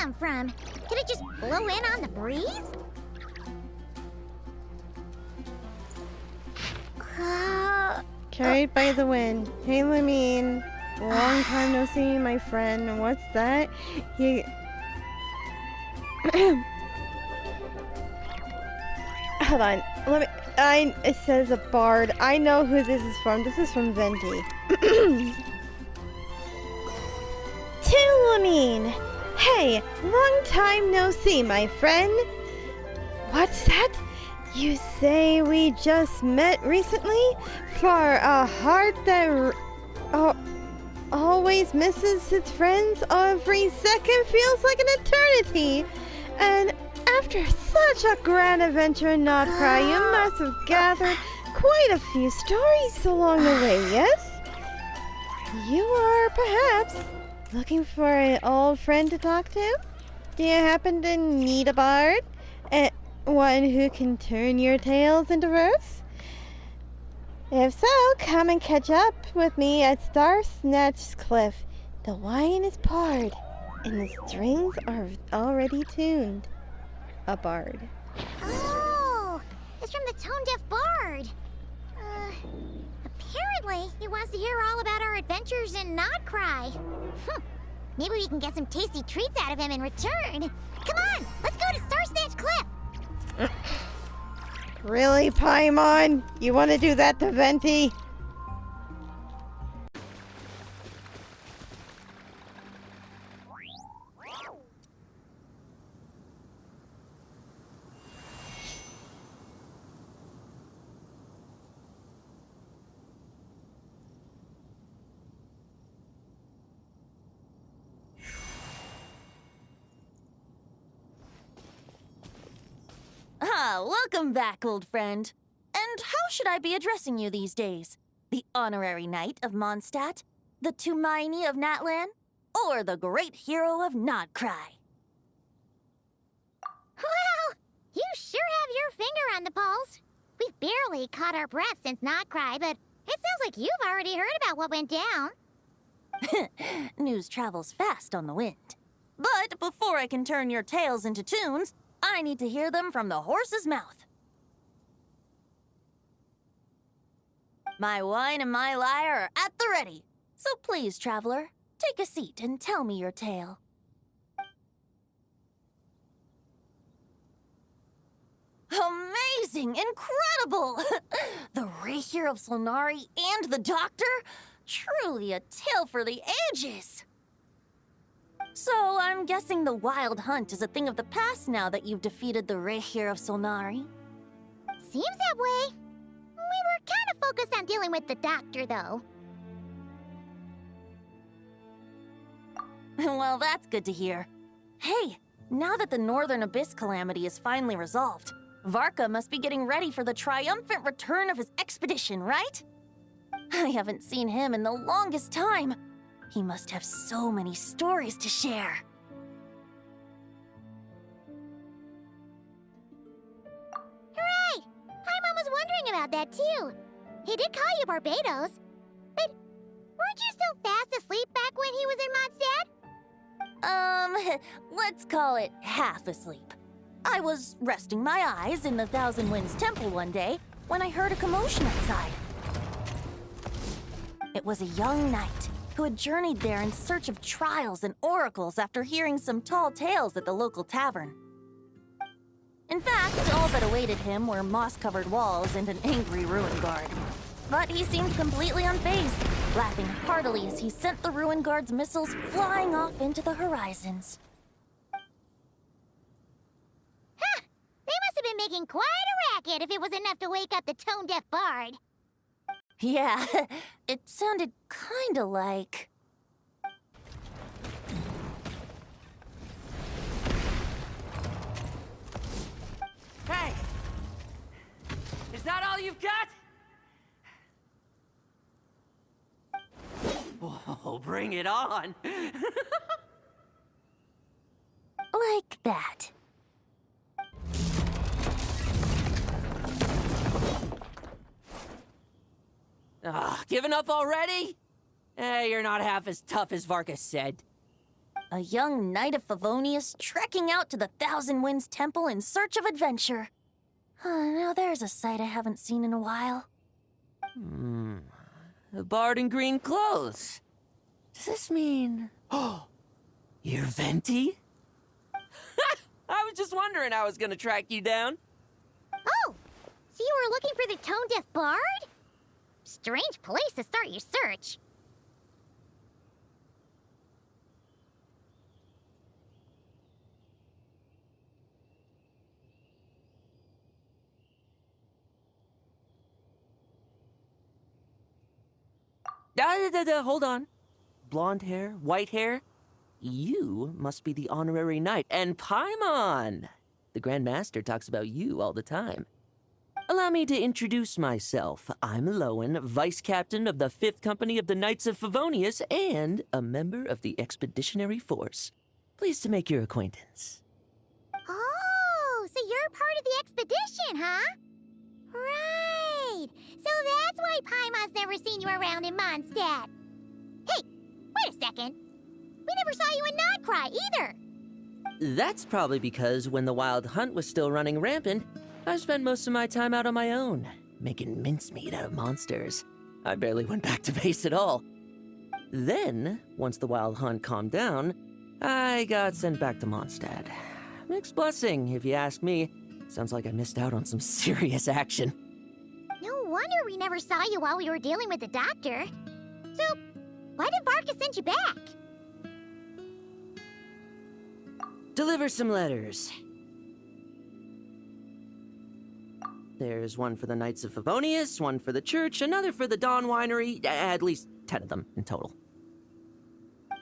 come from? Did it just blow in on the breeze? Carried by the wind. Hey, Lamine. Long time no see, my friend. What's that? Hold on. It says a bard. I know who this is from. This is from Venti. To Lamine. Hey, long time no see, my friend. What's that? You say we just met recently? For a heart that always misses its friends, every second feels like an eternity. And after such a grand adventure in Notcry, you must have gathered quite a few stories along the way, yes? You are perhaps looking for an old friend to talk to? Do you happen to need a bard? One who can turn your tales into verse? If so, come and catch up with me at Star Snatch Cliff. The wine is poured, and the strings are already tuned. A bard. Oh, it's from the Tone Deaf Bard. Apparently he wants to hear all about our adventures in Notcry. Maybe we can get some tasty treats out of him in return. Come on, let's go to Star Snatch Cliff. Really, Paimon? You want to do that to Venti? Welcome back, old friend. And how should I be addressing you these days? The honorary knight of Mondstadt? The Tumaini of Natlan? Or the great hero of Notcry? Well, you sure have your finger on the pulse. We've barely caught our breath since Notcry, but it sounds like you've already heard about what went down. News travels fast on the wind. But before I can turn your tales into tunes, I need to hear them from the horse's mouth. My wine and my lyre are at the ready. So please, traveler, take a seat and tell me your tale. Amazing! Incredible! The Rapier of Solnari and the Doctor? Truly a tale for the ages! So, I'm guessing the Wild Hunt is a thing of the past now that you've defeated the Rapier of Solnari? Seems that way. We were kind of focused on dealing with the Doctor, though. Well, that's good to hear. Hey, now that the Northern Abyss calamity is finally resolved, Varka must be getting ready for the triumphant return of his expedition, right? I haven't seen him in the longest time. He must have so many stories to share. Hooray! Paimon was wondering about that, too. He did call you Barbados. But weren't you still fast asleep back when he was in Mondstadt? Let's call it half asleep. I was resting my eyes in the Thousand Winds Temple one day when I heard a commotion outside. It was a young knight who had journeyed there in search of trials and oracles after hearing some tall tales at the local tavern. In fact, all that awaited him were moss-covered walls and an angry ruin guard. But he seemed completely unfazed, laughing heartily as he sent the ruin guard's missiles flying off into the horizons. Huh! They must have been making quite a racket if it was enough to wake up the tone-deaf bard. Yeah, it sounded kinda like... Hey! Is that all you've got? Whoa, bring it on! like that. Giving up already? You're not half as tough as Varka said. A young knight of Favonius trekking out to the Thousand Winds Temple in search of adventure. Now there's a sight I haven't seen in a while. A bard in green clothes. Does this mean... Oh, you're Venti? I was just wondering I was gonna track you down. Oh, so you were looking for the tone-deaf bard? Strange place to start your search. Hold on. Blonde hair, white hair. You must be the honorary knight. And Paimon! The Grand Master talks about you all the time. Allow me to introduce myself. I'm Lowen, Vice Captain of the 5th Company of the Knights of Favonius and a member of the Expeditionary Force. Pleased to make your acquaintance. Oh, so you're part of the expedition, huh? Right. So that's why Paimon's never seen you around in Mondstadt. Hey, wait a second. We never saw you in Notcry either. That's probably because when the Wild Hunt was still running rampant, I spent most of my time out on my own, making mincemeat out of monsters. I barely went back to base at all. Then, once the Wild Hunt calmed down, I got sent back to Mondstadt. Mixed blessing, if you ask me. Sounds like I missed out on some serious action. No wonder we never saw you while we were dealing with the doctor. So, why did Varka send you back? Deliver some letters. There's one for the Knights of Favonius, one for the church, another for the Dawn Winery, at least 10 of them in total.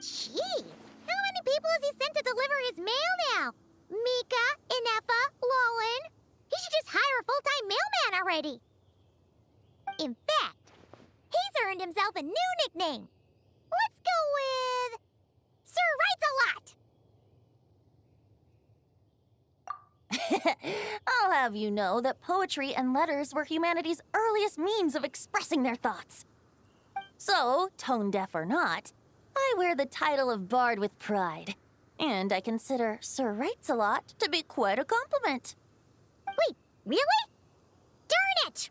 Jeez, how many people has he sent to deliver his mail now? Mika, Inefa, Lowen. He should just hire a full-time mailman already. In fact, he's earned himself a new nickname. Let's go with... Sir Writes-A-Lot. I'll have you know that poetry and letters were humanity's earliest means of expressing their thoughts. So, tone deaf or not, I wear the title of Bard with pride. And I consider Sir Writes-A-Lot to be quite a compliment. Wait, really? Darn it!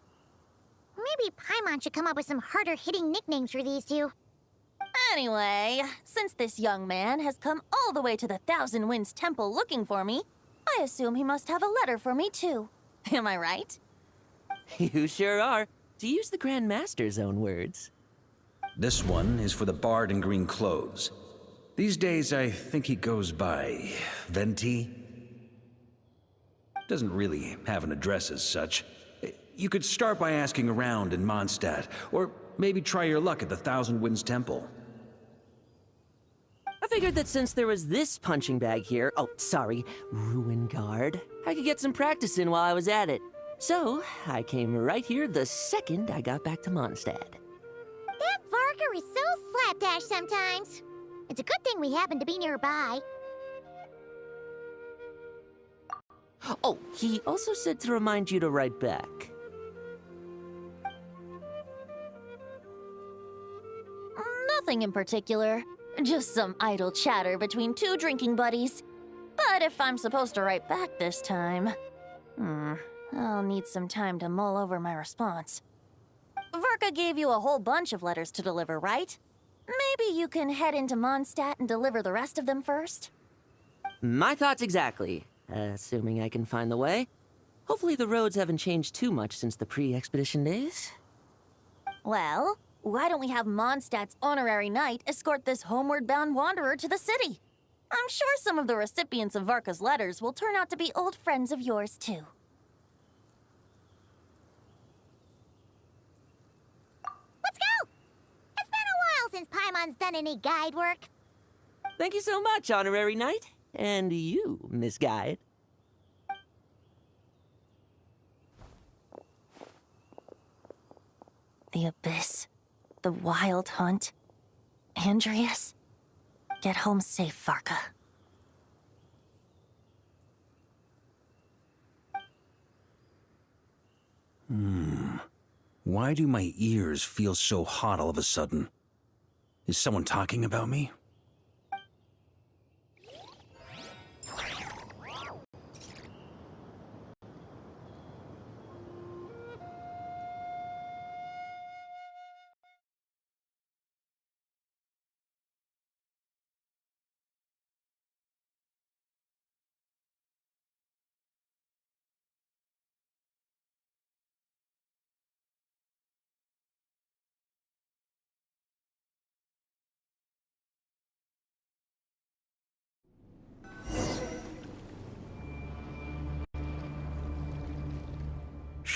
Maybe Paimon should come up with some harder-hitting nicknames for these two. Anyway, since this young man has come all the way to the Thousand Winds Temple looking for me, I assume he must have a letter for me too. Am I right? You sure are, to use the Grand Master's own words. This one is for the bard in green clothes. These days, I think he goes by Venti. Doesn't really have an address as such. You could start by asking around in Mondstadt, or maybe try your luck at the Thousand Winds Temple. I figured that since there was this punching bag here, Ruin Guard, I could get some practice in while I was at it. So, I came right here the second I got back to Mondstadt. That Varka is so slapdash sometimes. It's a good thing we happen to be nearby. Oh, he also said to remind you to write back. Nothing in particular. Just some idle chatter between two drinking buddies. But if I'm supposed to write back this time... I'll need some time to mull over my response. Varka gave you a whole bunch of letters to deliver, right? Maybe you can head into Mondstadt and deliver the rest of them first? My thoughts exactly, assuming I can find the way. Hopefully the roads haven't changed too much since the pre-expedition days. Well, why don't we have Mondstadt's honorary knight escort this homeward-bound wanderer to the city? I'm sure some of the recipients of Varka's letters will turn out to be old friends of yours, too. Let's go! It's been a while since Paimon's done any guide work. Thank you so much, honorary knight. And you, Miss Guide. The Abyss. The Wild Hunt. Andreas. Get home safe, Varka. Why do my ears feel so hot all of a sudden? Is someone talking about me?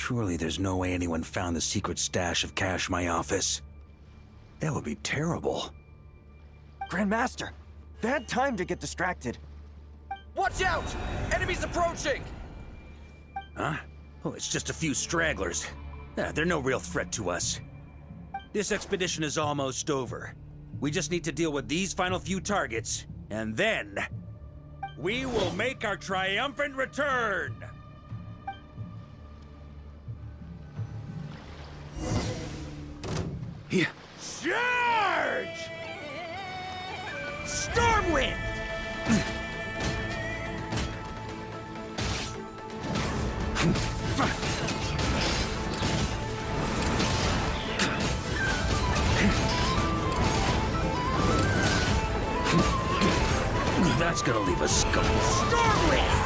Surely there's no way anyone found the secret stash of cash in my office. That would be terrible. Grandmaster, bad time to get distracted. Watch out! Enemies approaching! Huh? Oh, it's just a few stragglers. They're no real threat to us. This expedition is almost over. We just need to deal with these final few targets, and then we will make our triumphant return! Yeah. Charge! Stormwind! That's gonna leave us scuffed. Stormwind!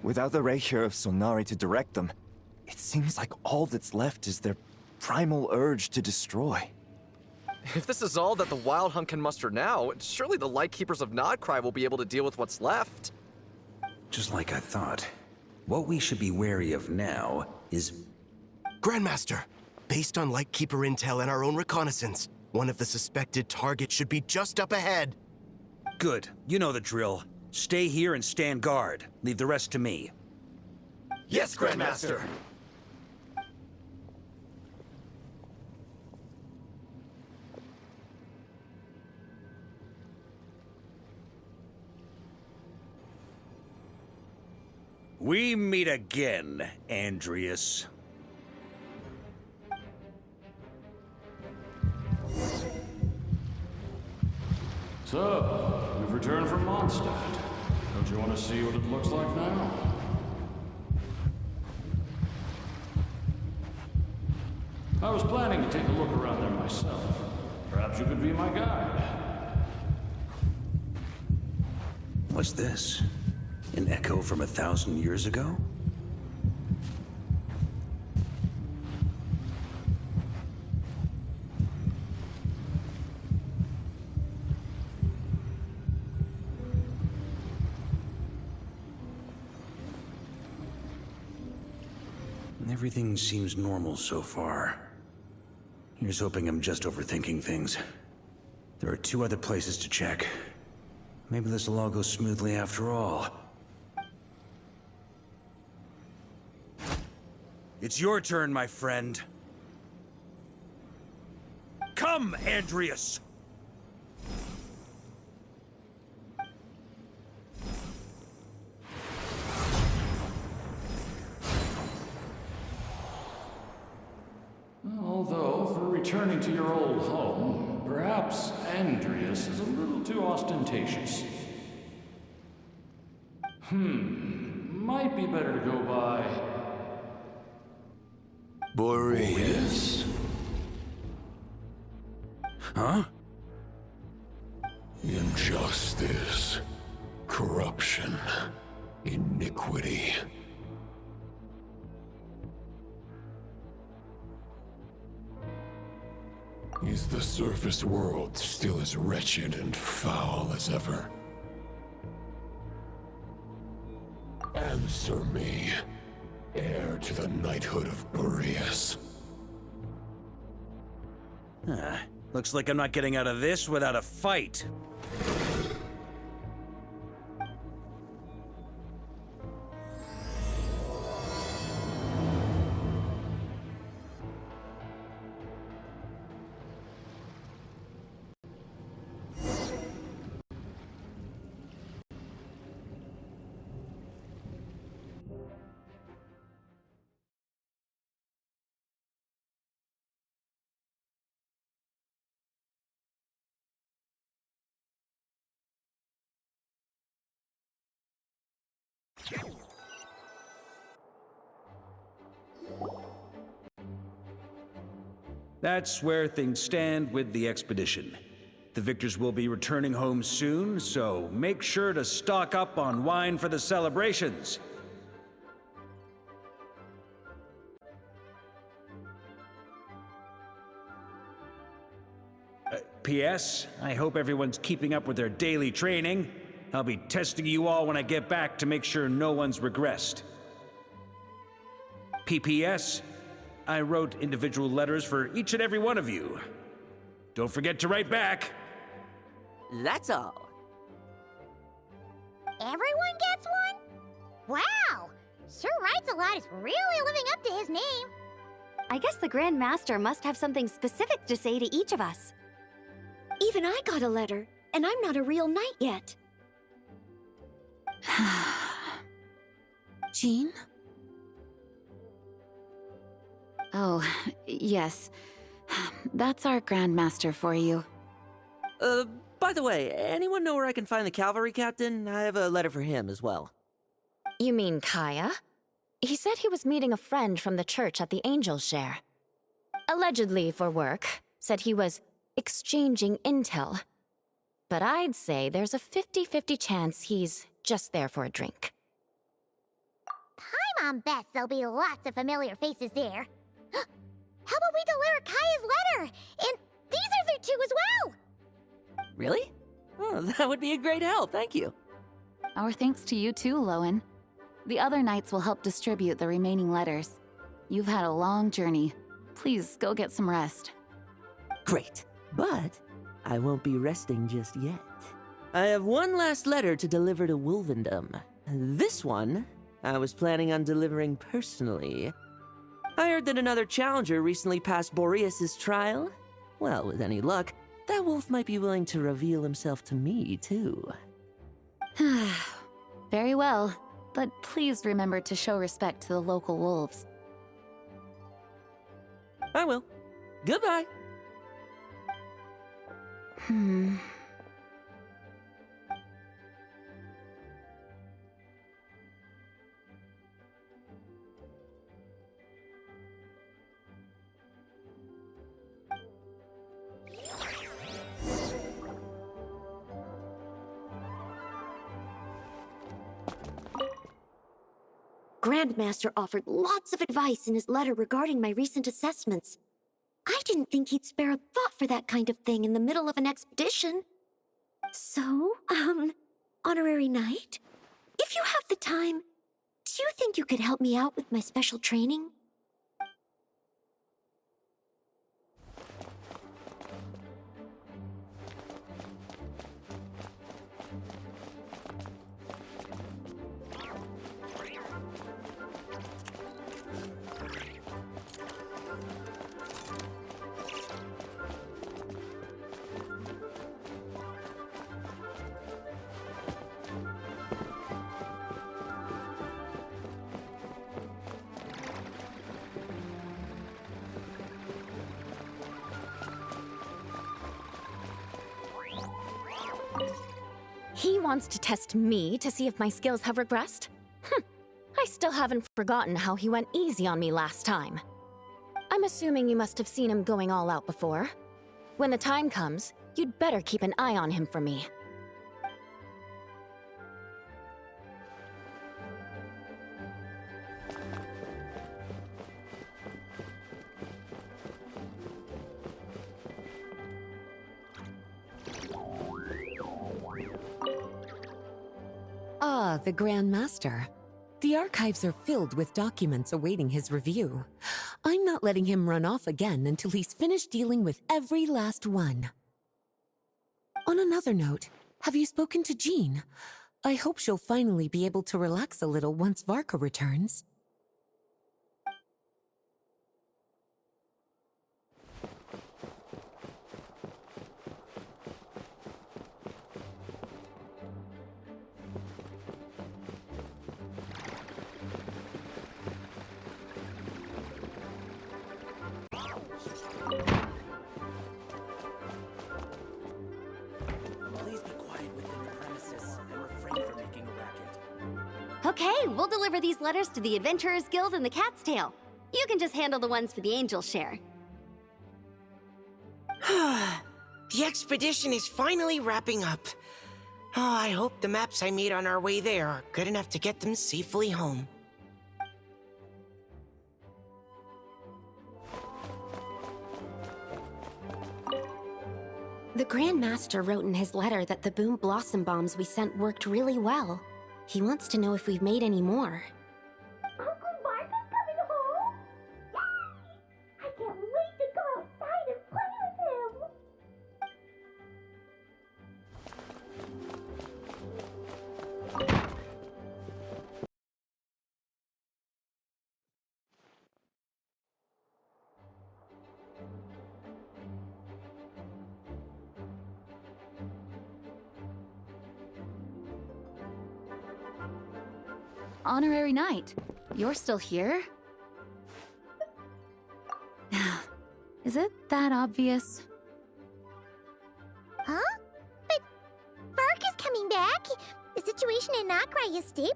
Without the Reikir of Solnari to direct them, it seems like all that's left is their primal urge to destroy. If this is all that the Wild Hunt can muster now, surely the Lightkeepers of Nodcry will be able to deal with what's left. Just like I thought. What we should be wary of now is... Grandmaster, based on Lightkeeper intel and our own reconnaissance, one of the suspected targets should be just up ahead. Good. You know the drill. Stay here and stand guard. Leave the rest to me. Yes, Grandmaster! We meet again, Andrias. So, we've returned from Mondstadt. Don't you want to see what it looks like now? I was planning to take a look around there myself. Perhaps you could be my guide. What's this? An echo from 1,000 years ago? Everything seems normal so far. Here's hoping I'm just overthinking things. There are 2 other places to check. Maybe this will all go smoothly after all. It's your turn, my friend. Come, Andrias! Although, for returning to your old home, perhaps Andrias is a little too ostentatious. Might be better to go by... Boreas. Huh? Injustice, corruption, iniquity. Is the surface world still as wretched and foul as ever? Answer me, heir to the knighthood of Boreas. Looks like I'm not getting out of this without a fight. That's where things stand with the expedition. The victors will be returning home soon, so make sure to stock up on wine for the celebrations. P.S. I hope everyone's keeping up with their daily training. I'll be testing you all when I get back to make sure no one's regressed. P.P.S. I wrote individual letters for each and every one of you. Don't forget to write back. That's all. Everyone gets one? Wow! Sir Writes-A-Lot is really living up to his name. I guess the Grand Master must have something specific to say to each of us. Even I got a letter, and I'm not a real knight yet. Jean? Oh, yes. That's our Grand Master for you. By the way, anyone know where I can find the cavalry captain? I have a letter for him as well. You mean Kaya? He said he was meeting a friend from the church at the Angel's Share. Allegedly for work. Said he was exchanging intel. But I'd say there's a 50-50 chance he's just there for a drink. Paimon bets there'll be lots of familiar faces there. How about we deliver Kaya's letter? And these are there too as well! Really? Oh, that would be a great help, thank you. Our thanks to you too, Lowen. The other knights will help distribute the remaining letters. You've had a long journey. Please go get some rest. Great, but I won't be resting just yet. I have one last letter to deliver to Wolvendom. This one, I was planning on delivering personally. I heard that another challenger recently passed Boreas' trial. Well, with any luck, that wolf might be willing to reveal himself to me, too. Very well, but please remember to show respect to the local wolves. I will. Goodbye. Grandmaster offered lots of advice in his letter regarding my recent assessments. I didn't think he'd spare a thought for that kind of thing in the middle of an expedition. So, Honorary Knight, if you have the time, do you think you could help me out with my special training? He wants to test me to see if my skills have regressed? I still haven't forgotten how he went easy on me last time. I'm assuming you must have seen him going all out before. When the time comes, you'd better keep an eye on him for me. Ah, the Grand Master. The archives are filled with documents awaiting his review. I'm not letting him run off again until he's finished dealing with every last one. On another note, have you spoken to Jean? I hope she'll finally be able to relax a little once Varka returns. Okay, we'll deliver these letters to the Adventurers Guild and the Cat's Tail. You can just handle the ones for the Angel's Share. The expedition is finally wrapping up. Oh, I hope the maps I made on our way there are good enough to get them safely home. The Grand Master wrote in his letter that the Boom Blossom bombs we sent worked really well. He wants to know if we've made any more. Uncle Mark is coming home! Yay! I can't wait to go outside and play with him! Honorary Knight, you're still here? Is it that obvious? Huh? But Vark is coming back. The situation in Notcry is stable.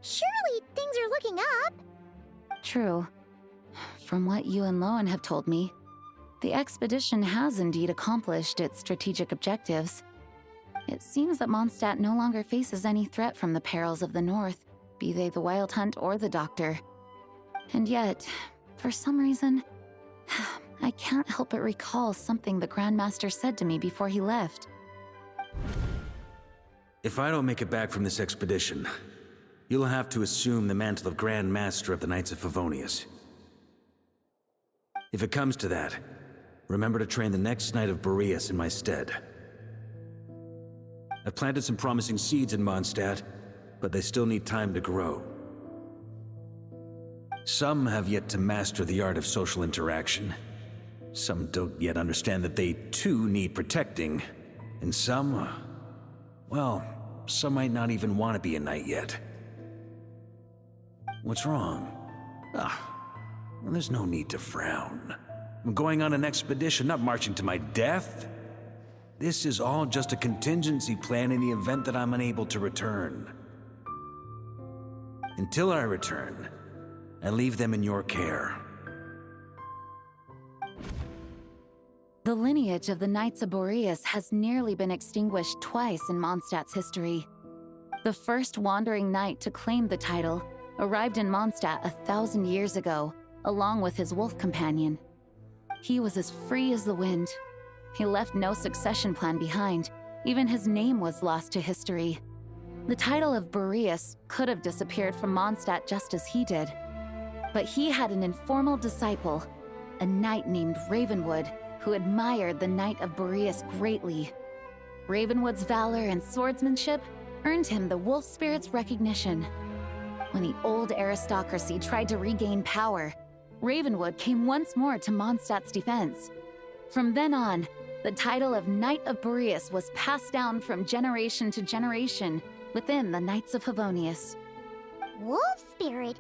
Surely things are looking up. True. From what you and Lowen have told me, the expedition has indeed accomplished its strategic objectives. It seems that Mondstadt no longer faces any threat from the perils of the North, be they the Wild Hunt or the Doctor. And yet, for some reason, I can't help but recall something the Grandmaster said to me before he left. If I don't make it back from this expedition, you'll have to assume the mantle of Grand Master of the Knights of Favonius. If it comes to that, remember to train the next Knight of Boreas in my stead. I've planted some promising seeds in Mondstadt, but they still need time to grow. Some have yet to master the art of social interaction. Some don't yet understand that they too need protecting. And some, well, some might not even want to be a knight yet. What's wrong? Well, there's no need to frown. I'm going on an expedition, not marching to my death. This is all just a contingency plan in the event that I'm unable to return. Until I return, I leave them in your care. The lineage of the Knights of Boreas has nearly been extinguished twice in Mondstadt's history. The first wandering knight to claim the title arrived in Mondstadt 1,000 years ago, along with his wolf companion. He was as free as the wind. He left no succession plan behind. Even his name was lost to history. The title of Boreas could have disappeared from Mondstadt just as he did. But he had an informal disciple, a knight named Ravenwood, who admired the Knight of Boreas greatly. Ravenwood's valor and swordsmanship earned him the Wolf Spirit's recognition. When the old aristocracy tried to regain power, Ravenwood came once more to Mondstadt's defense. From then on, the title of Knight of Boreas was passed down from generation to generation within the Knights of Favonius. Wolf spirit?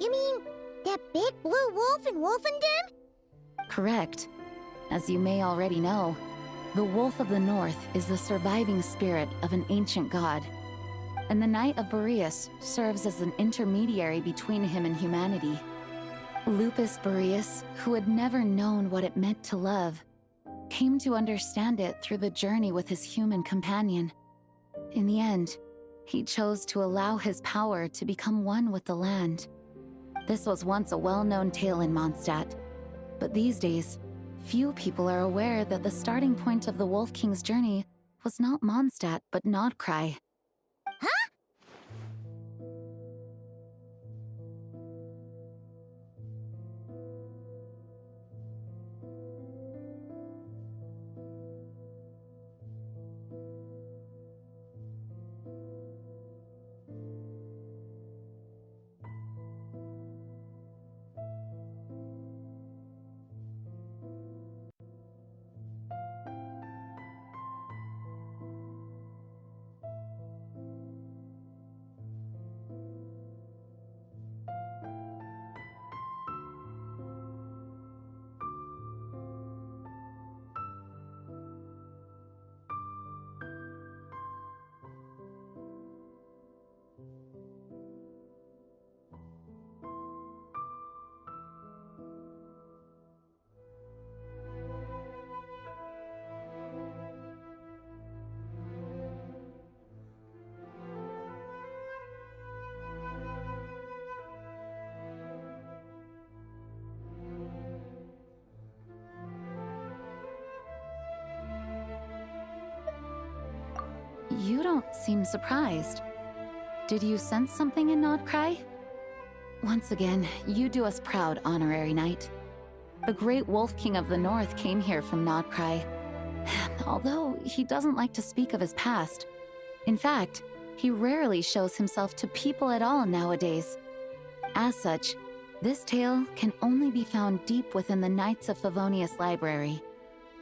You mean that big blue wolf in Wolfendom? Correct. As you may already know, the Wolf of the North is the surviving spirit of an ancient god, and the Knight of Boreas serves as an intermediary between him and humanity. Lupus Boreas, who had never known what it meant to love, came to understand it through the journey with his human companion. In the end, he chose to allow his power to become one with the land. This was once a well-known tale in Mondstadt, but these days, few people are aware that the starting point of the Wolf King's journey was not Mondstadt, but Nodcry. Huh? don't seem surprised. Did you sense something in Nodcry? Once again, you do us proud, Honorary Knight. The great Wolf King of the North came here from Nodcry. Although he doesn't like to speak of his past. In fact, he rarely shows himself to people at all nowadays. As such, this tale can only be found deep within the Knights of Favonius library.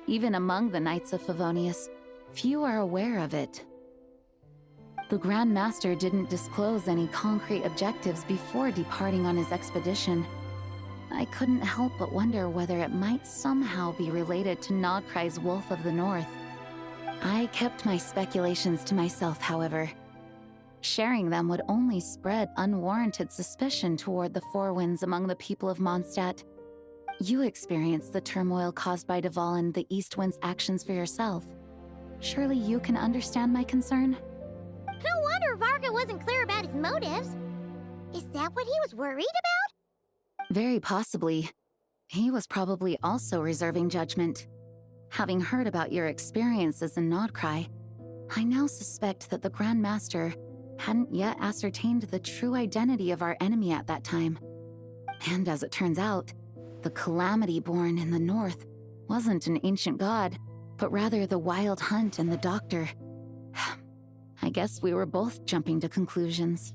Even among the Knights of Favonius, few are aware of it. The Grand Master didn't disclose any concrete objectives before departing on his expedition. I couldn't help but wonder whether it might somehow be related to Nodcry's Wolf of the North. I kept my speculations to myself, however. Sharing them would only spread unwarranted suspicion toward the Four Winds among the people of Mondstadt. You experienced the turmoil caused by Dvalin the East Wind's actions for yourself. Surely you can understand my concern? No wonder Varga wasn't clear about his motives. Is that what he was worried about? Very possibly. He was probably also reserving judgment. Having heard about your experiences in Nodcry, I now suspect that the Grand Master hadn't yet ascertained the true identity of our enemy at that time. And as it turns out, the Calamity born in the north wasn't an ancient god, but rather the Wild Hunt and the Doctor. I guess we were both jumping to conclusions.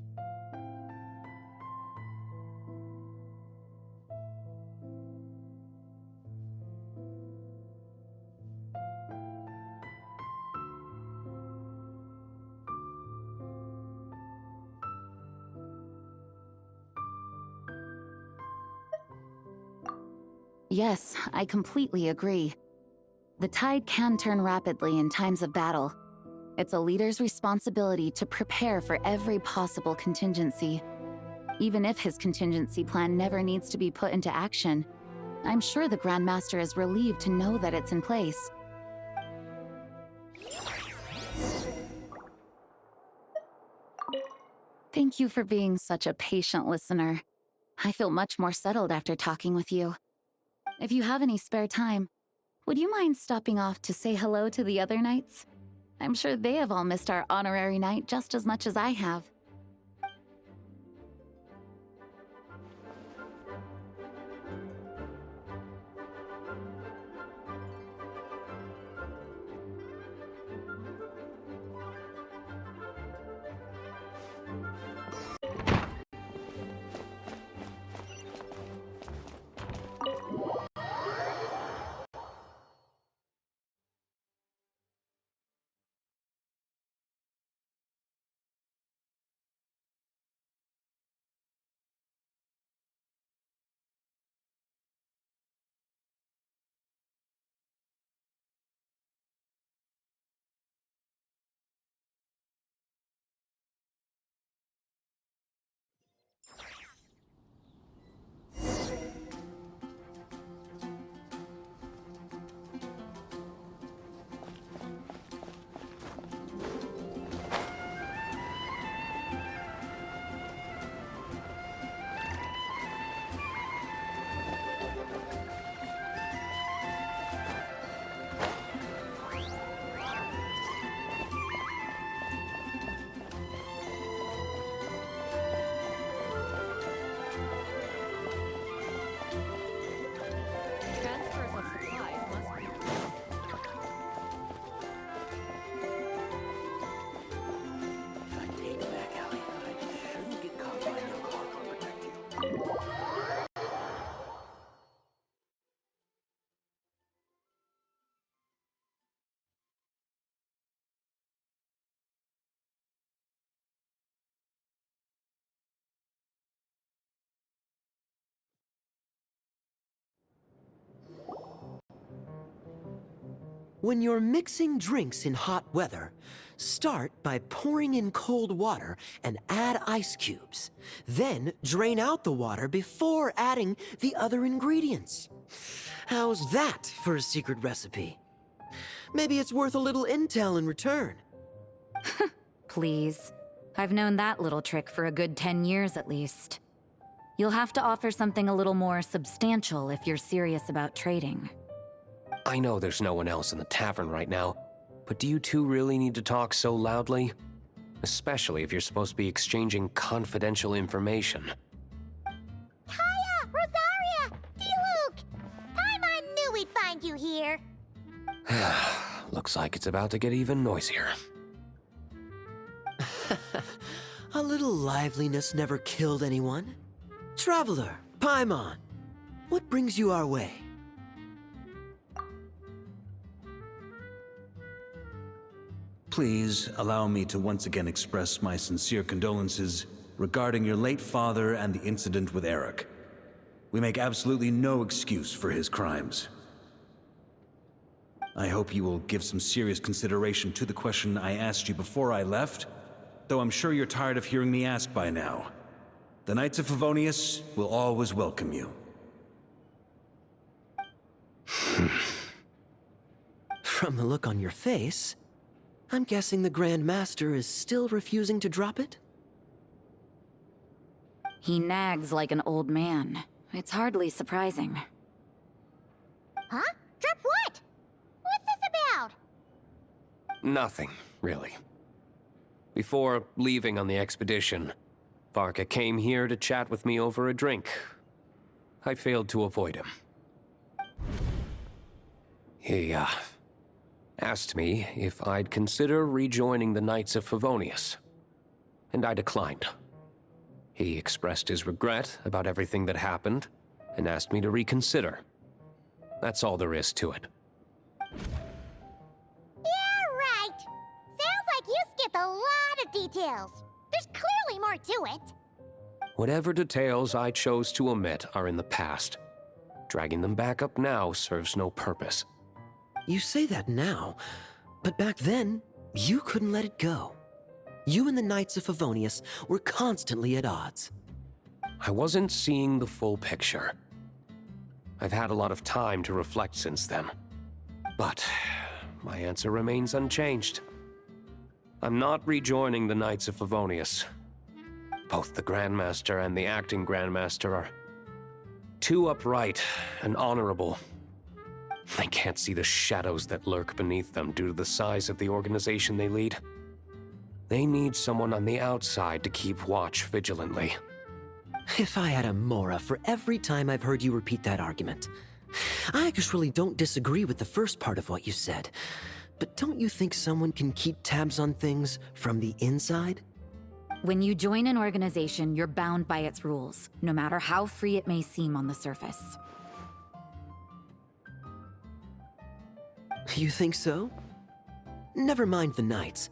Yes, I completely agree. The tide can turn rapidly in times of battle. It's a leader's responsibility to prepare for every possible contingency. Even if his contingency plan never needs to be put into action, I'm sure the Grand Master is relieved to know that it's in place. Thank you for being such a patient listener. I feel much more settled after talking with you. If you have any spare time, would you mind stopping off to say hello to the other knights? I'm sure they have all missed our honorary knight just as much as I have. When you're mixing drinks in hot weather, start by pouring in cold water and add ice cubes. Then drain out the water before adding the other ingredients. How's that for a secret recipe? Maybe it's worth a little intel in return. Please. I've known that little trick for a good 10 years at least. You'll have to offer something a little more substantial if you're serious about trading. I know there's no one else in the tavern right now, But do you two really need to talk so loudly? Especially if you're supposed to be exchanging confidential information. Hiya! Rosaria! D-Luke! Paimon knew we'd find you here. Looks like it's about to get even noisier. A little liveliness never killed anyone. Traveler, Paimon, what brings you our way? Please allow me to once again express my sincere condolences regarding your late father and the incident with Eric. We make absolutely no excuse for his crimes. I hope you will give some serious consideration to the question I asked you before I left, though I'm sure you're tired of hearing me ask by now. The Knights of Favonius will always welcome you. From the look on your face, I'm guessing the Grand Master is still refusing to drop it? He nags like an old man. It's hardly surprising. Huh? Drop what? What's this about? Nothing, really. Before leaving on the expedition, Varka came here to chat with me over a drink. I failed to avoid him. He, asked me if I'd consider rejoining the Knights of Favonius, and I declined. He expressed his regret about everything that happened, and asked me to reconsider. That's all there is to it. Yeah, right. Sounds like you skipped a lot of details. There's clearly more to it. Whatever details I chose to omit are in the past. Dragging them back up now serves no purpose. You say that now, but back then, you couldn't let it go. You and the Knights of Favonius were constantly at odds. I wasn't seeing the full picture. I've had a lot of time to reflect since then. But my answer remains unchanged. I'm not rejoining the Knights of Favonius. Both the Grandmaster and the acting Grandmaster are too upright and honorable. I can't see the shadows that lurk beneath them due to the size of the organization they lead. They need someone on the outside to keep watch vigilantly. If I had a Mora for every time I've heard you repeat that argument. I actually don't disagree with the first part of what you said, but don't you think someone can keep tabs on things from the inside? When you join an organization, you're bound by its rules, no matter how free it may seem on the surface. You think so? Never mind the Knights.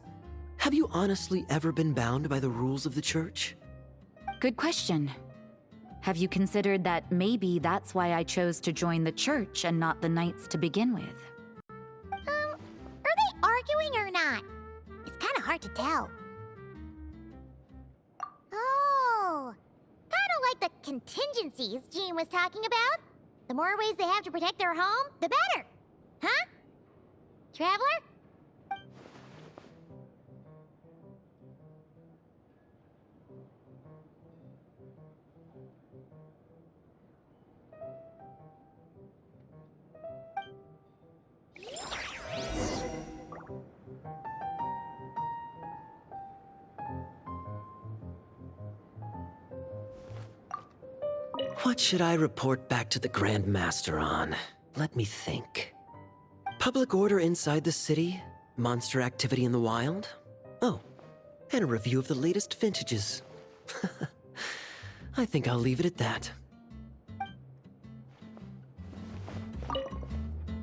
Have you honestly ever been bound by the rules of the Church? Good question. Have you considered that maybe that's why I chose to join the Church and not the Knights to begin with? Are they arguing or not? It's kind of hard to tell. Oh, kind of like the contingencies Jean was talking about. The more ways they have to protect their home, the better. Huh? Traveler? What should I report back to the Grand Master on? Let me think. Public order inside the city, monster activity in the wild. Oh, and a review of the latest vintages. I think I'll leave it at that.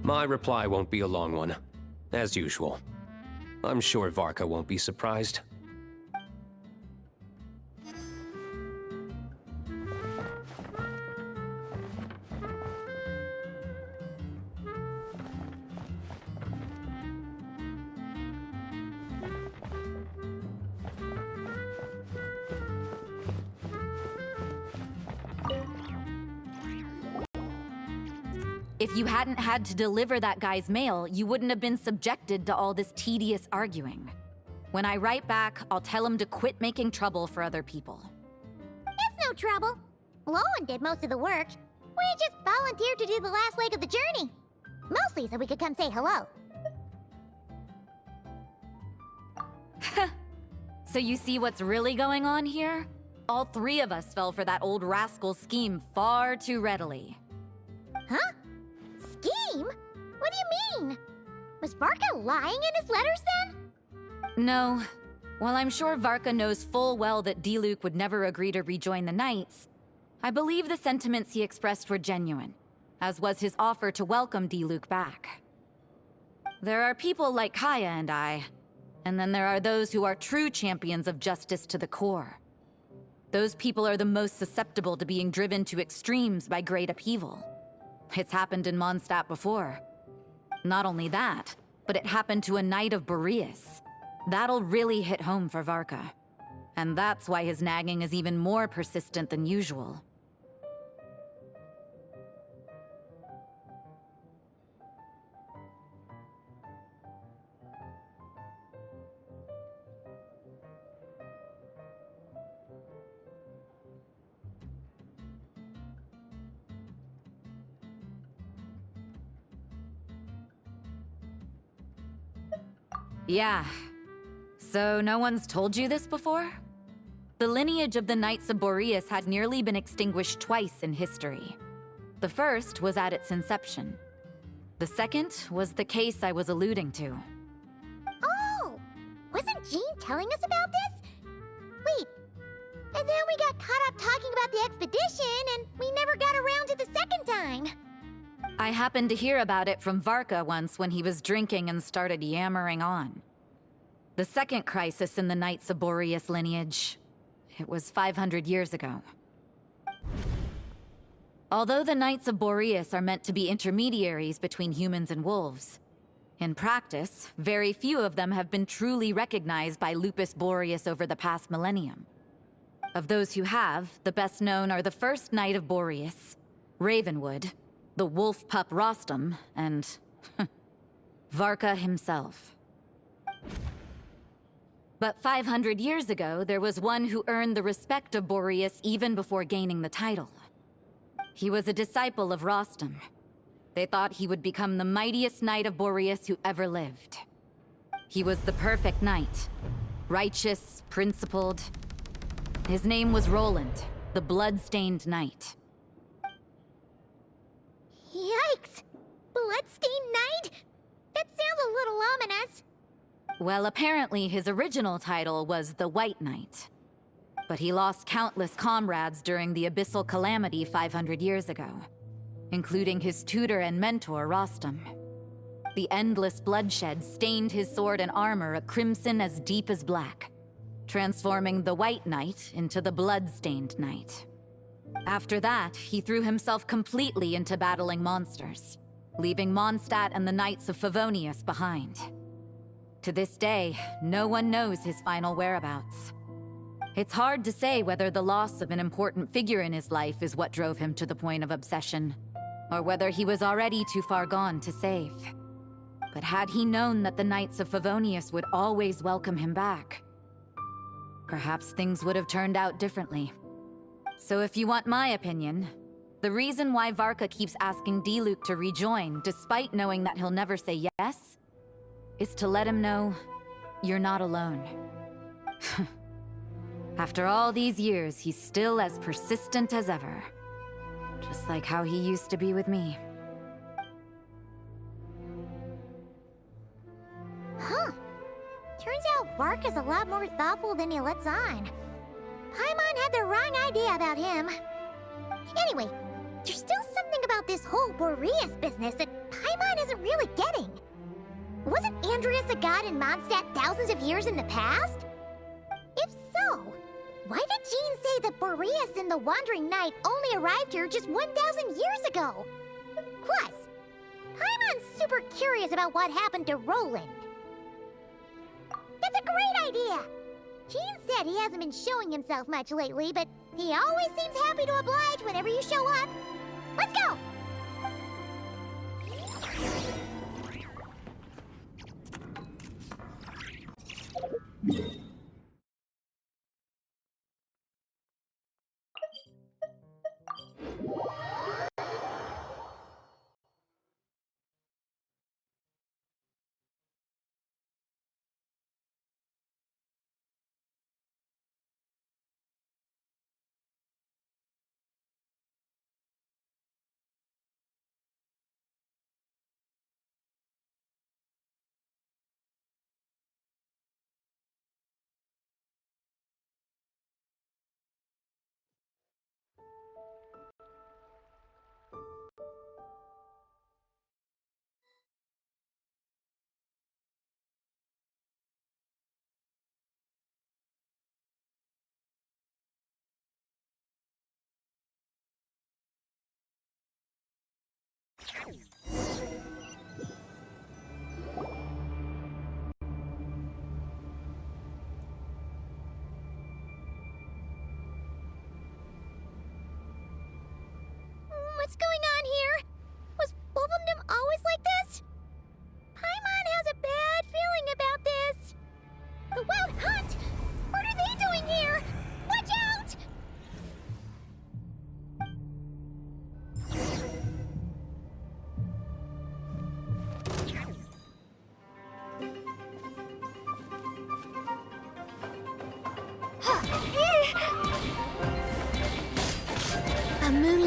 My reply won't be a long one, as usual. I'm sure Varka won't be surprised. If you hadn't had to deliver that guy's mail, you wouldn't have been subjected to all this tedious arguing. When I write back, I'll tell him to quit making trouble for other people. It's no trouble. Lowen did most of the work. We just volunteered to do the last leg of the journey. Mostly so we could come say hello. So you see what's really going on here? All three of us fell for that old rascal's scheme far too readily. Huh? Scheme? What do you mean? Was Varka lying in his letters then? No. While I'm sure Varka knows full well that Diluc would never agree to rejoin the Knights, I believe the sentiments he expressed were genuine, as was his offer to welcome Diluc back. There are people like Kaya and I, and then there are those who are true champions of justice to the core. Those people are the most susceptible to being driven to extremes by great upheaval. It's happened in Mondstadt before. Not only that, but it happened to a Knight of Boreas. That'll really hit home for Varka. And that's why his nagging is even more persistent than usual. Yeah. So no one's told you this before? The lineage of the Knights of Boreas has nearly been extinguished twice in history. The first was at its inception. The second was the case I was alluding to. Oh! Wasn't Jean telling us about this? Wait, and then we got caught up talking about the expedition, and we never got around to the second time. I happened to hear about it from Varka once when he was drinking and started yammering on. The second crisis in the Knights of Boreas lineage. It was 500 years ago. Although the Knights of Boreas are meant to be intermediaries between humans and wolves, in practice, very few of them have been truly recognized by Lupus Boreas over the past millennium. Of those who have, the best known are the first Knight of Boreas, Ravenwood, the wolf pup Rostam, and Varka himself. But 500 years ago, there was one who earned the respect of Boreas even before gaining the title. He was a disciple of Rostam. They thought he would become the mightiest Knight of Boreas who ever lived. He was the perfect knight. Righteous, principled. His name was Roland, the Blood-Stained Knight. Yikes! Bloodstained Knight? That sounds a little ominous. Well, apparently his original title was the White Knight. But he lost countless comrades during the Abyssal Calamity 500 years ago, including his tutor and mentor, Rostam. The endless bloodshed stained his sword and armor a crimson as deep as black, transforming the White Knight into the Blood-Stained Knight. After that, he threw himself completely into battling monsters, leaving Mondstadt and the Knights of Favonius behind. To this day, no one knows his final whereabouts. It's hard to say whether the loss of an important figure in his life is what drove him to the point of obsession, or whether he was already too far gone to save. But had he known that the Knights of Favonius would always welcome him back, perhaps things would have turned out differently. So if you want my opinion, the reason why Varka keeps asking Diluc to rejoin, despite knowing that he'll never say yes, is to let him know you're not alone. After all these years, he's still as persistent as ever. Just like how he used to be with me. Huh. Turns out Varka's a lot more thoughtful than he lets on. Paimon had the wrong idea about him. Anyway, there's still something about this whole Boreas business that Paimon isn't really getting. Wasn't Andreas a god in Mondstadt thousands of years in the past? If so, why did Jean say that Boreas and the Wandering Knight only arrived here just 1,000 years ago? Plus, Paimon's super curious about what happened to Roland. That's a great idea! Jean said he hasn't been showing himself much lately, but he always seems happy to oblige whenever you show up. Let's go!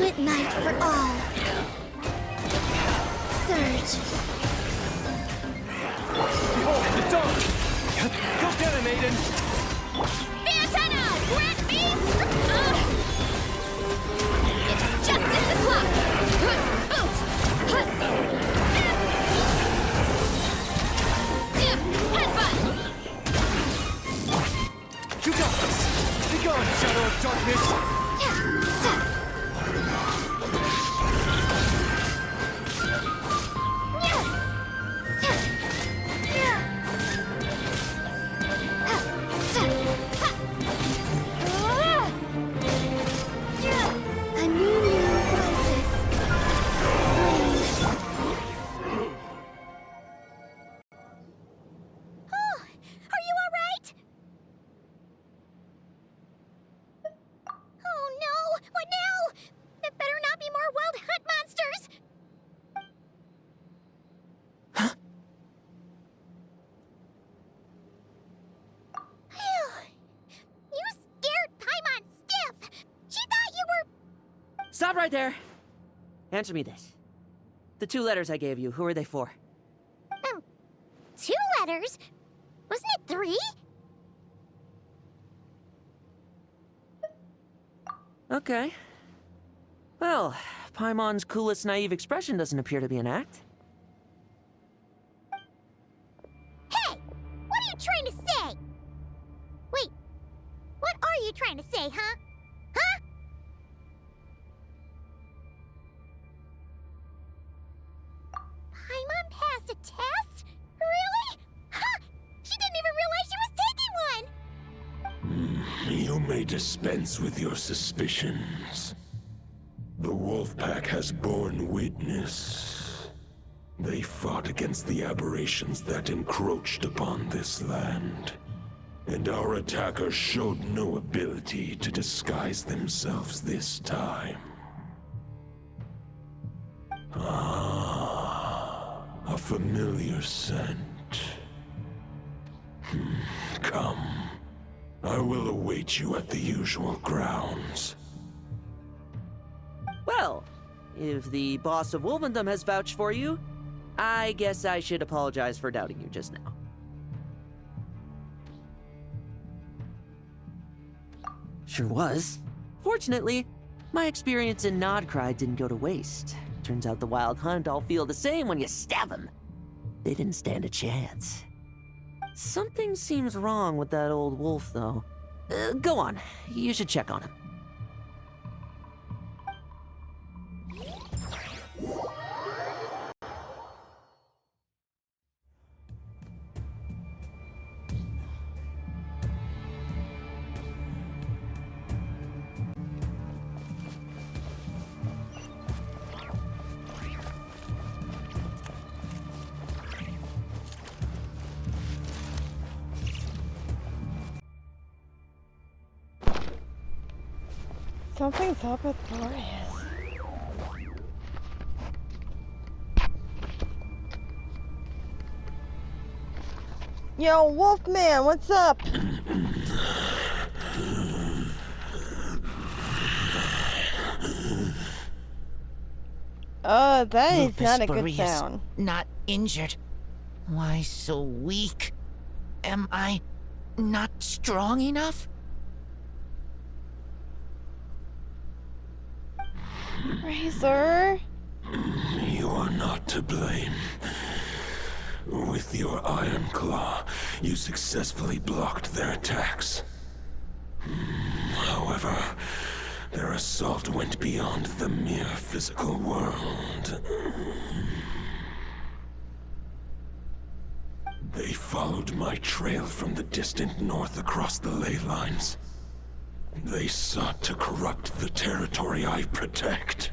Moonlit night for all. Surge. Behold the dawn! Go get him, Aiden! Fantana! Grand Beast! It's justice o'clock! Boost! Headbutt! You got this! Be gone, Shadow of Darkness! A new moon rises. Oh, are you all right? Oh no! What now? There better not be more Wild Hunt monsters! Phew. You scared Paimon stiff! She thought you were... Stop right there! Answer me this. The 2 letters I gave you, who are they for? 2 letters? Wasn't it 3? Okay. Well, Paimon's coolest naive expression doesn't appear to be an act. Hey! What are you trying to say? Wait, what are you trying to say, huh? Huh? Paimon passed a test? Really? Huh! She didn't even realize she was taking one! You may dispense with your suspicions. The Wolfpack has borne witness. They fought against the aberrations that encroached upon this land. And our attackers showed no ability to disguise themselves this time. Ah, a familiar scent. Come. I will await you at the usual grounds. Well, if the boss of Wolvendom has vouched for you, I guess I should apologize for doubting you just now. Sure was. Fortunately, my experience in Nodcry didn't go to waste. Turns out the Wild Hunt all feel the same when you stab them. They didn't stand a chance. Something seems wrong with that old wolf, though. Go on. You should check on him. Something's up with Glorious. Yo, Wolfman, what's up? That is not a good Boreas, sound. not injured. Why so weak? Am I not strong enough? Razor? You are not to blame. With your Iron Claw, you successfully blocked their attacks. However, their assault went beyond the mere physical world. They followed my trail from the distant north across the ley lines. They sought to corrupt the territory I protect.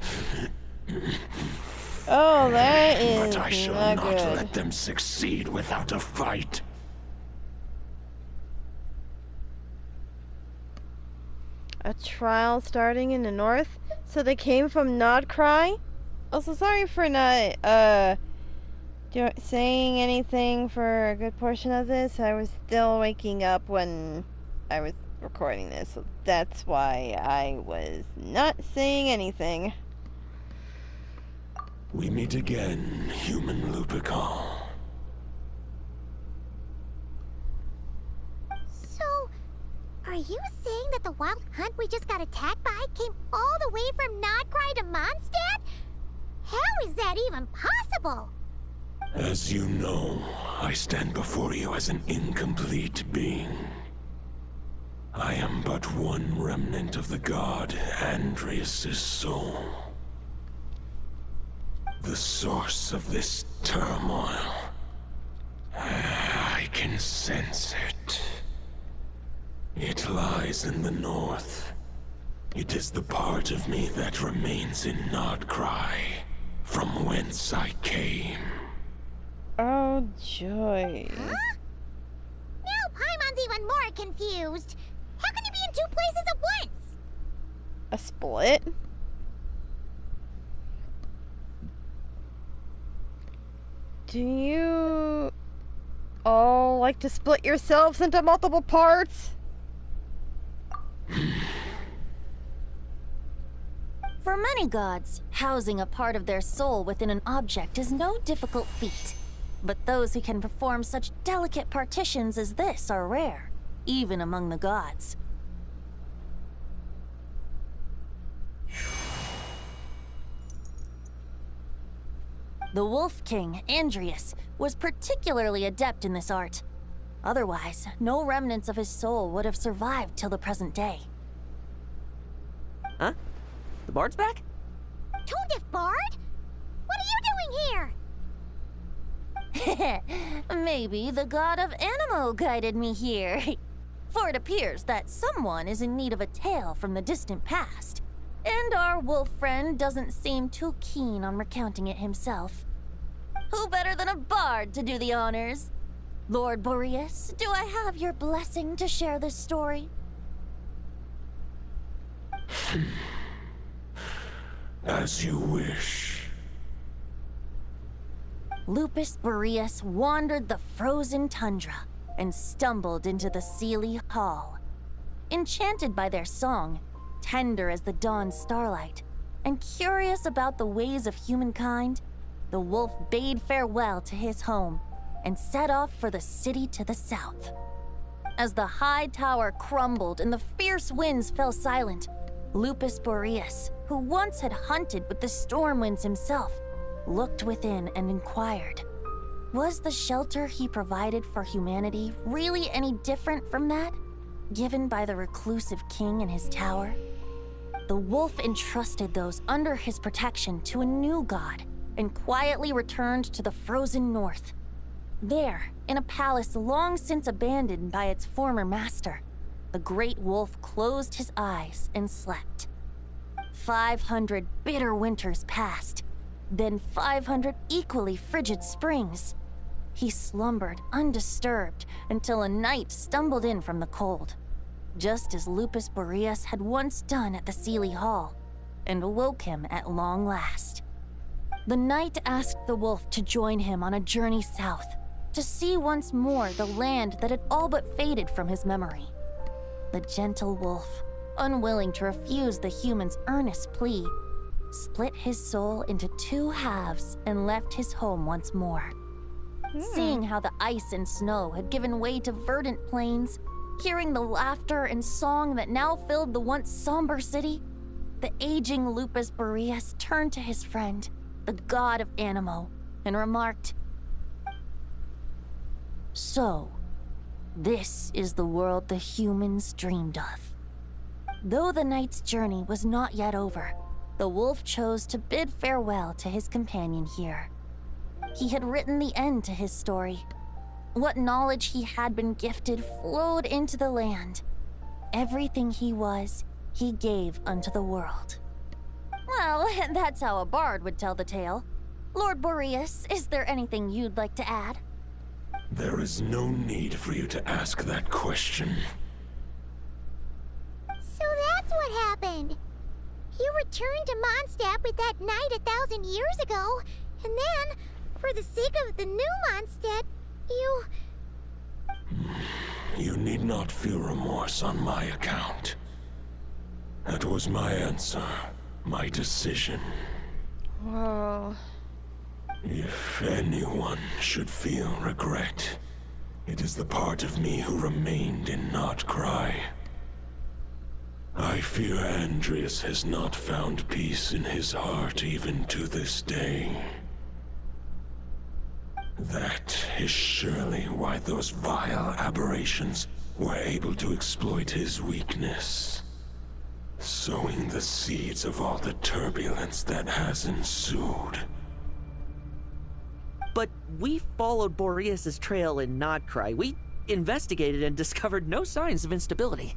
Oh, that is But I shall not not good. let them succeed without a fight. A trial starting in the north? So they came from Nodcry? Also, sorry for not, saying anything for a good portion of this. I was still waking up when I was recording this, so that's why I was not saying anything. We meet again, human Lupical. So, are you saying that the wild hunt we just got attacked by came all the way from Nodcry to Mondstadt? How is that even possible? As you know, I stand before you as an incomplete being. I am but one remnant of the god Andrias' soul. The source of this turmoil. I can sense it. It lies in the north. It is the part of me that remains in Nodcry, from whence I came. Oh, joy. Huh? Now Paimon's even more confused. How can you be in two places at once? A split? Do you all like to split yourselves into multiple parts? For many gods, housing a part of their soul within an object is no difficult feat. But those who can perform such delicate partitions as this are rare, even among the gods. The Wolf King, Andrias, was particularly adept in this art. Otherwise, no remnants of his soul would have survived till the present day. Huh? The bard's back? Toondiff Bard? What are you doing here? Maybe the god of Anemo guided me here. For it appears that someone is in need of a tale from the distant past. And our wolf friend doesn't seem too keen on recounting it himself. Who better than a bard to do the honors? Lord Boreas, do I have your blessing to share this story? As you wish. Lupus Boreas wandered the frozen tundra and stumbled into the Seelie Hall. Enchanted by their song, tender as the dawn starlight, and curious about the ways of humankind, the wolf bade farewell to his home and set off for the city to the south. As the high tower crumbled and the fierce winds fell silent, Lupus Boreas, who once had hunted with the storm winds himself, looked within and inquired, was the shelter he provided for humanity really any different from that given by the reclusive king in his tower? The wolf entrusted those under his protection to a new god and quietly returned to the frozen north. There, in a palace long since abandoned by its former master, the great wolf closed his eyes and slept. 500 bitter winters passed, then 500 equally frigid springs. He slumbered undisturbed until a night stumbled in from the cold, just as Lupus Boreas had once done at the Seelie Hall, and awoke him at long last. The night asked the wolf to join him on a journey south, to see once more the land that had all but faded from his memory. The gentle wolf, unwilling to refuse the human's earnest plea, split his soul into two halves and left his home once more. Seeing how the ice and snow had given way to verdant plains, hearing the laughter and song that now filled the once somber city, the aging Lupus Boreas turned to his friend, the god of Anemo, and remarked, "So, this is the world the humans dreamed of." Though the night's journey was not yet over, the wolf chose to bid farewell to his companion here. He had written the end to his story. What knowledge he had been gifted flowed into the land. Everything he was, he gave unto the world. Well, that's how a bard would tell the tale. Lord Boreas, is there anything you'd like to add? There is no need for you to ask that question. So that's what happened. You returned to Mondstadt with that knight 1,000 years ago, and then, for the sake of the new Mondstadt, you... You need not feel remorse on my account. That was my answer, my decision. Whoa. If anyone should feel regret, it is the part of me who remained in Notcry. I fear Andreas has not found peace in his heart even to this day. That is surely why those vile aberrations were able to exploit his weakness, sowing the seeds of all the turbulence that has ensued. But we followed Boreas' trail in Notcry. We investigated and discovered no signs of instability.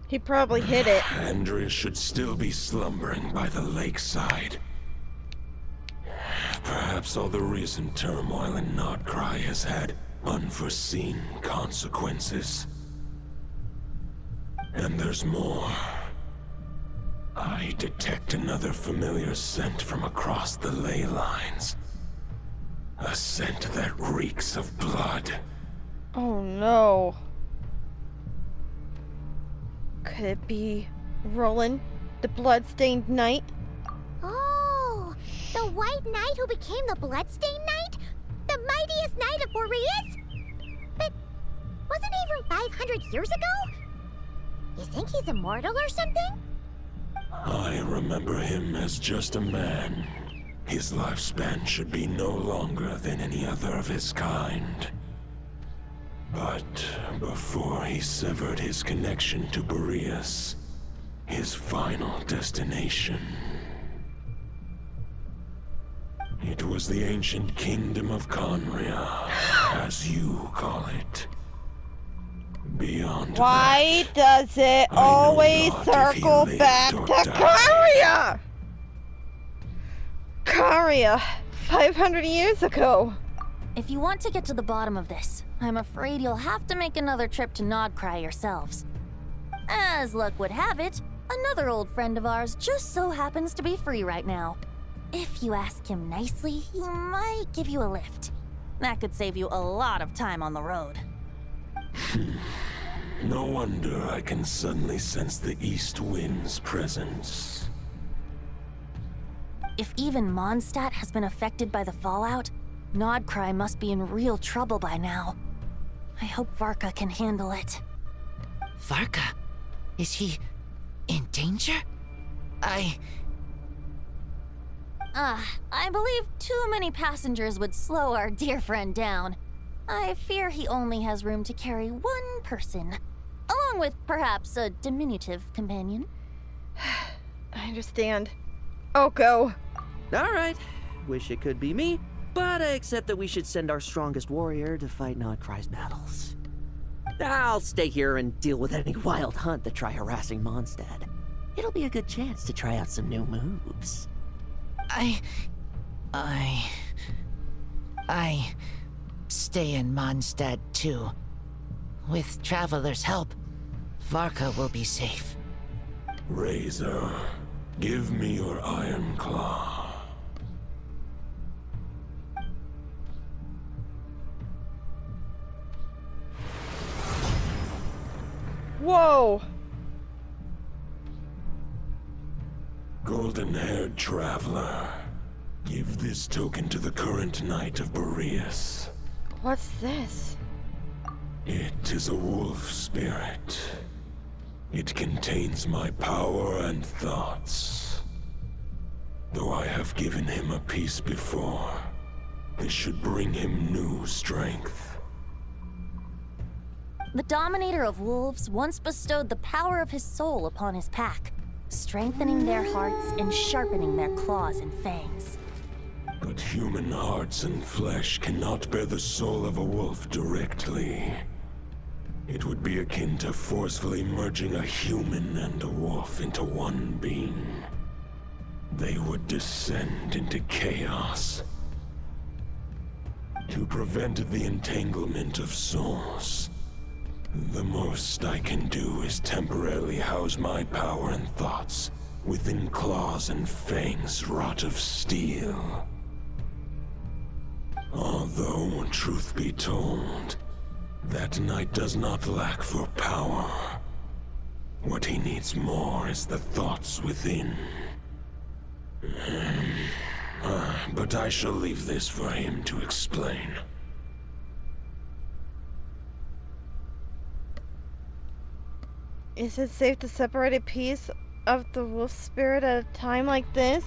He probably hid it. Andreas should still be slumbering by the lakeside. Perhaps all the recent turmoil in Notcry has had unforeseen consequences. And there's more. I detect another familiar scent from across the ley lines. A scent that reeks of blood. Oh no. Could it be Roland, the bloodstained knight? Oh, the White Knight who became the Bloodstained Knight? The mightiest knight of Boreas? But wasn't he from 500 years ago? You think he's immortal or something? I remember him as just a man. His lifespan should be no longer than any other of his kind. But before he severed his connection to Boreas, his final destination, it was the ancient kingdom of Conria, as you call it. Beyond Why does it always circle back to Caria? Caria, 500 years ago. If you want to get to the bottom of this, I'm afraid you'll have to make another trip to Nodcry yourselves. As luck would have it, another old friend of ours just so happens to be free right now. If you ask him nicely, he might give you a lift. That could save you a lot of time on the road. No wonder I can suddenly sense the east wind's presence. If even Mondstadt has been affected by the fallout, Nodcry must be in real trouble by now. I hope Varka can handle it. Varka? Is he in danger? I believe too many passengers would slow our dear friend down. I fear he only has room to carry one person, along with perhaps a diminutive companion. I understand. I'll go. All right. Wish it could be me, but I accept that we should send our strongest warrior to fight Nodcry's battles. I'll stay here and deal with any wild hunt that try harassing Mondstadt. It'll be a good chance to try out some new moves. I stay in Mondstadt too. With Traveler's help, Varka will be safe. Razor, give me your iron claw. Whoa! Golden-haired traveler, give this token to the current knight of Boreas. What's this? It is a wolf spirit. It contains my power and thoughts. Though I have given him a piece before, this should bring him new strength. The Dominator of Wolves once bestowed the power of his soul upon his pack, strengthening their hearts and sharpening their claws and fangs. But human hearts and flesh cannot bear the soul of a wolf directly. It would be akin to forcefully merging a human and a wolf into one being. They would descend into chaos. To prevent the entanglement of souls, the most I can do is temporarily house my power and thoughts within claws and fangs wrought of steel. Although, truth be told, That knight does not lack for power. What he needs more is the thoughts within. But I shall leave this for him to explain. Is it safe to separate a piece of the wolf spirit at a time like this?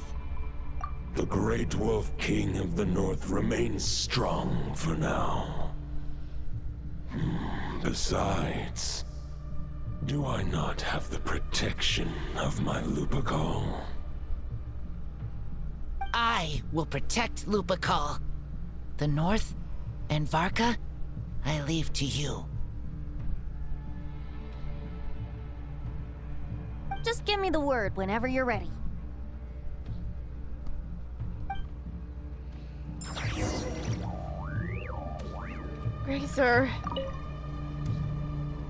The Great Wolf King of the North remains strong for now. Besides, do I not have the protection of my Lupercal? I will protect Lupercal. The North and Varka, I leave to you. Just give me the word whenever you're ready. Ready, sir.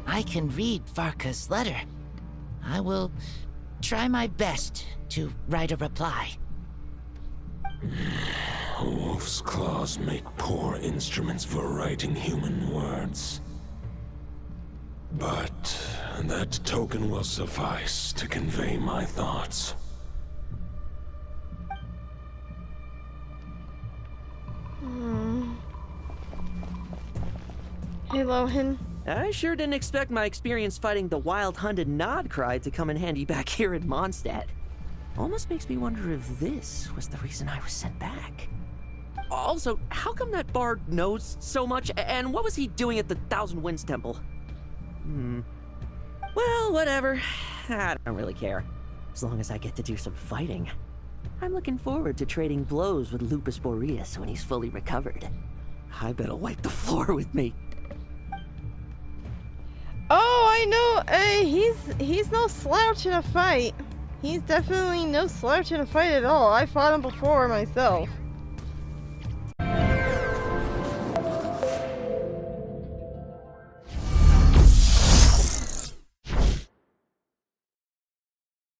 I can read Varka's letter. I will try my best to write a reply. Wolf's claws make poor instruments for writing human words. But that token will suffice to convey my thoughts. Hey, Lohan. I sure didn't expect my experience fighting the wild-hunted Nodcry to come in handy back here in Mondstadt. Almost makes me wonder if this was the reason I was sent back. Also, how come that bard knows so much, and what was he doing at the Thousand Winds Temple? Well, whatever. I don't really care. As long as I get to do some fighting. I'm looking forward to trading blows with Lupus Boreas when he's fully recovered. I bet he'll wipe the floor with me. Oh, I know. He's no slouch in a fight. He's definitely no slouch in a fight at all. I fought him before myself.